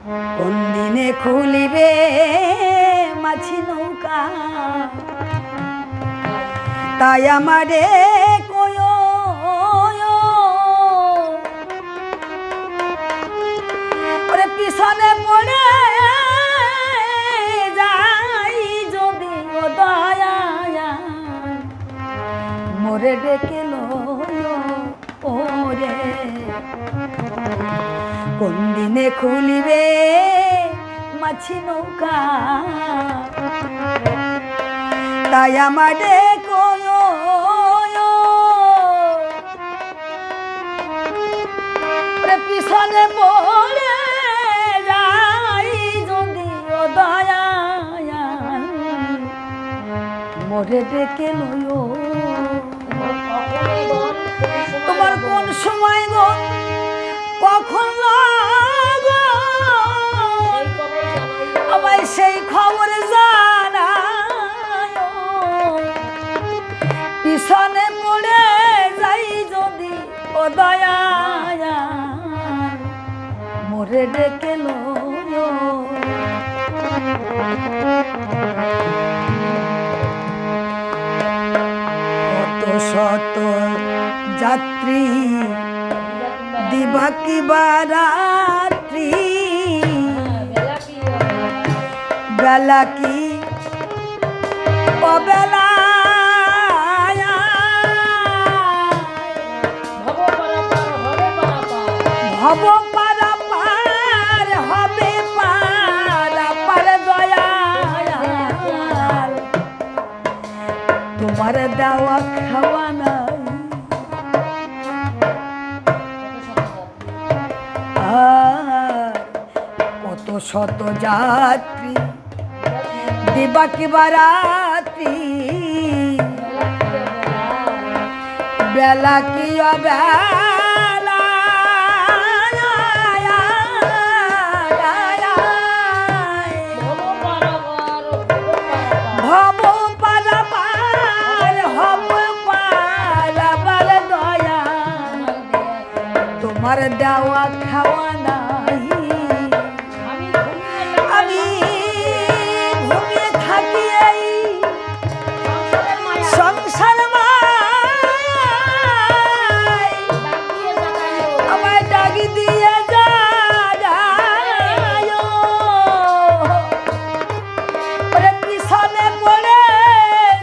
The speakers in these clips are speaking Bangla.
কোন দিনে খুলিবে মাছি নৌকা তাই আমারে কয়ো ওরে পিছনে পড়ে যাই যদি ও দয়া মোরে ডেকে লয়ো ওরে কোন দিনে খুলিবে মাছি নৌকা তাই আমারে কয়ো পিছনে পড়ে যাই যদি ও দয়া মোরে ডেকে লয়ো তোমার কোন সময় গো কখন আমায় সেই খবর জানায় পিছনে পড়ে যাই যদি ও দয়া মোরে ডেকে লয়ো কত শত যাত্রী দিবা কি বারাত্রি বেলা কি অবেলা ভব পারাপার হবে পারাপার দয়া তোমার দেওয়া খাওয়া নাই কত শত যাত্রী দিবা কি বারাত্রি বেলা কি অবেলা ভব পারাপার হব পারাপার দয়া তোমার দেওয়া খাওয়া নাই আমি ঘুমিয়ে থাকি এই সংসার আমায় ডাকি দিয়ে ওরে পিছনে পড়ে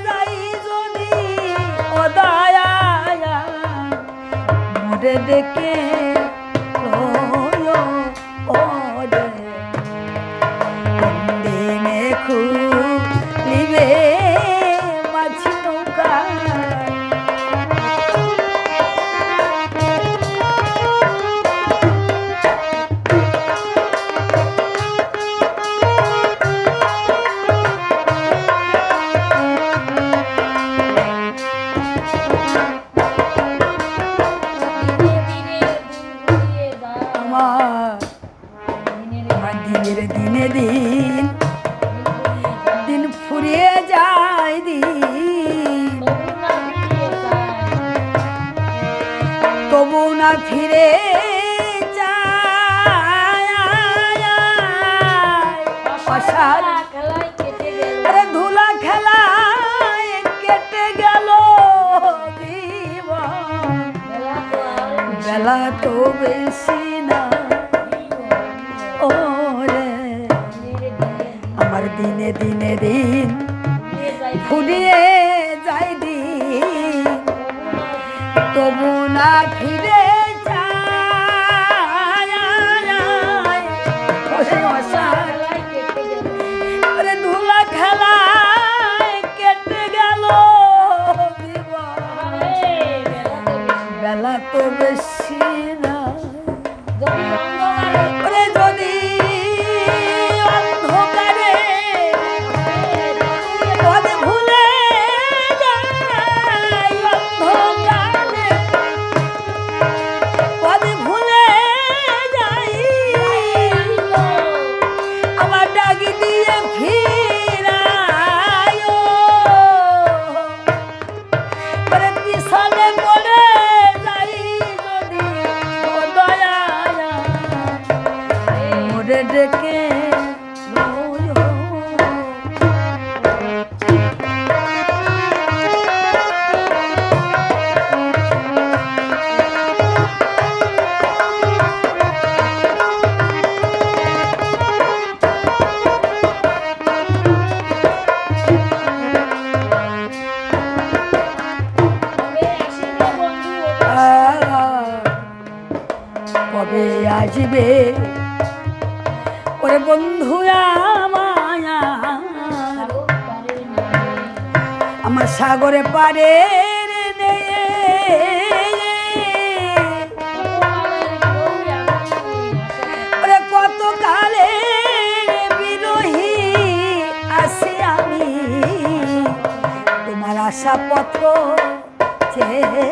যাই যদি ও দয়া মোরে ডেকে লয়ো ওরে কোন দিনে খুলিবে মাছি নৌকা দিনের দিনে দিন দিন ফুরিয়ে যায় দিন তবু না ফিরে আরে ধুলা খেলায় কেটে গেল বেলা তো বেশি না আমার দিনে দিনে দিন ফুরিয়ে যায় দিন তবু না ফিরে যায় ধুলা খেলায় কেটে গেল বেলা তো বেশি না যদি অন্ধকারে ভুলে যাই অন্ধকারে ভুলে যাই মোরে ডেকে লয়ো। কবে আসবে ওরে বন্ধু আমার সাগরে পারে ওরে কত কালে বিরোহী আসি আমি তোমার আশা পত্র চেয়ে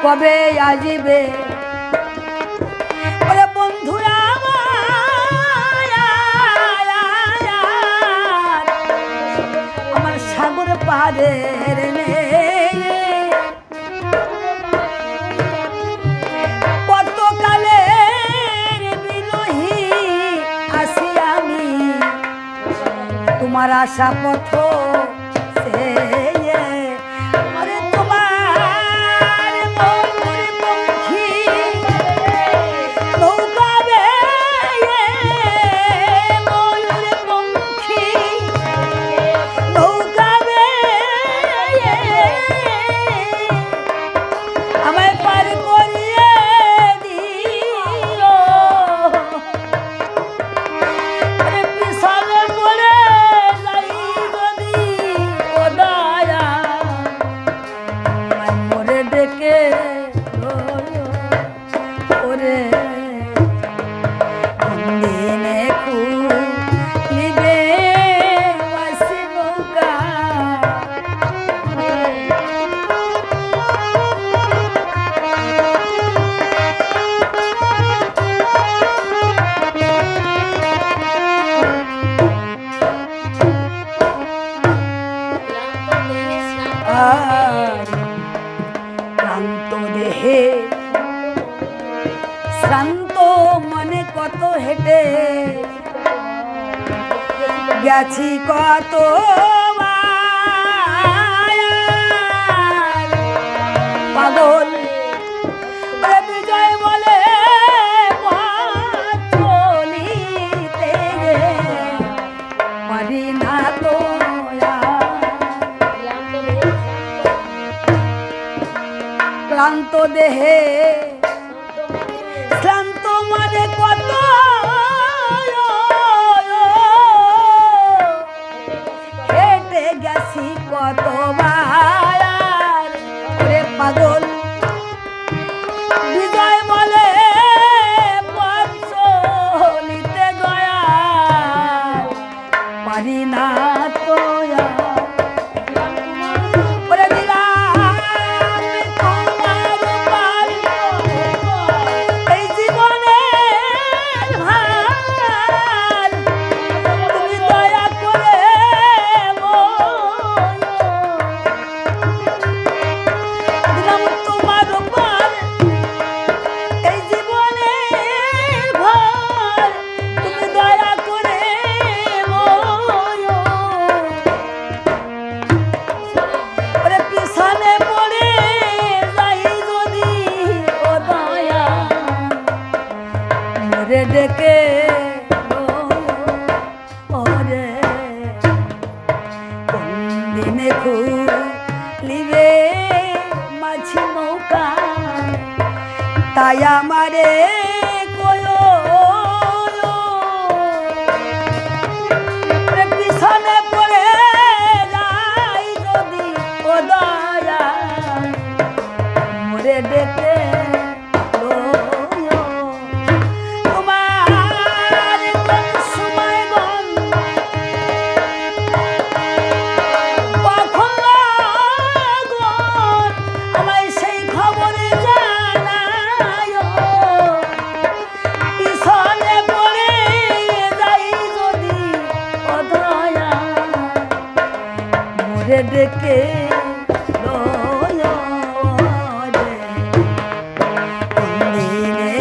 কবে আসবে ওরে বন্ধুরা আমার সাগর পাড়ের কত কালের বিরোহী আসি আমি তোমার আশা পথ ক্লান্ত দেহে শ্রান্ত মনে কত হেঁটে গেছি কত পাগল বিজয় বলে চলিতে পারি না তো ক্লান্ত দেহে ক্লান্ত মানে কত হেঁটে গেছি কতবার ওরে পাগল বিজয় বলে পথ চলিতে দয়া পারি না তো ডেকে ওরে কোন দিনে খুলিবে মাঝি নৌকা তাই আমারে পিছনে পড়ে যাই যদি ও দয়া মোরে ডেকে ডেকে লয় রে কোন দিনে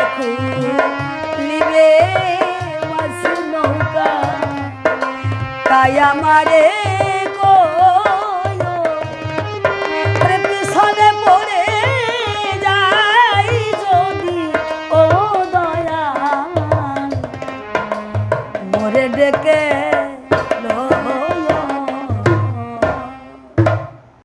একাই আমারে কইও আরে পিছনে পড়ে যাই যদি ও দয়াল মোরে ডেকে